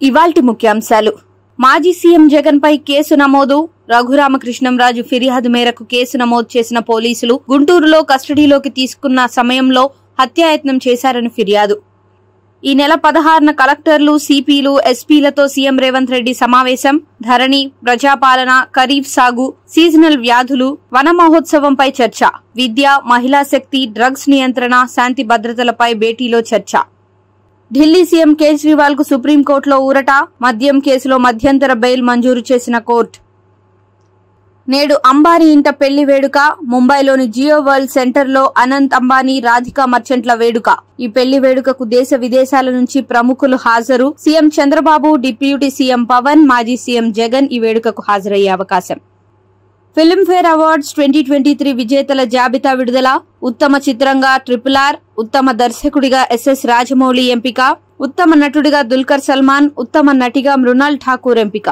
ఇవాల్టి ముఖ్యాంశాలు. మాజీ సీఎం జగన్ పై కేసు నమోదు. రఘురామకృష్ణంరాజు ఫిర్యాదు మేరకు కేసు నమోదు చేసిన పోలీసులు గుంటూరులో కస్టడీలోకి తీసుకున్న సమయంలో హత్యాయత్నం చేశారని ఫిర్యాదు. ఈ నెల 16న కలెక్టర్లు, సిపిలు, ఎస్పీలతో సీఎం రేవంత్ రెడ్డి సమావేశం. ధరణి, ప్రజాపాలన, ఖరీఫ్ సాగు, సీజనల్ వ్యాధులు, వన మహోత్సవంపై చర్చ. విద్య, మహిళా శక్తి, డ్రగ్స్ నియంత్రణ, శాంతి భద్రతలపై భేటీలో చర్చ. ఢిల్లీ సీఎం కేజ్రీవాల్ కు సుప్రీంకోర్టులో ఊరట. మద్యం కేసులో మధ్యంతర బెయిల్ మంజూరు చేసిన కోర్టు. నేడు అంబానీ ఇంట పెళ్లి వేడుక. ముంబైలోని జియో వరల్డ్ సెంటర్లో అనంత్ అంబానీ, రాధికా మర్చెంట్ల వేడుక. ఈ పెళ్లి వేడుకకు దేశ విదేశాల నుంచి ప్రముఖులు హాజరు. CM Chandrababu, deputy CM Pawan, మాజీ సీఎం జగన్ ఈ వేడుకకు హాజరయ్యే అవకాశం. ఫిల్మ్ఫేర్ అవార్డ్స్ 2023 విజేతల జాబితా విడుదల. ఉత్తమ చిత్రంగా RRR, ఉత్తమ దర్శకుడిగా SS రాజమౌళి ఎంపిక, ఉత్తమ నటుడిగా దుల్కర్ సల్మాన్, ఉత్తమ నటిగా మృణాల్ ఠాకూర్ ఎంపిక.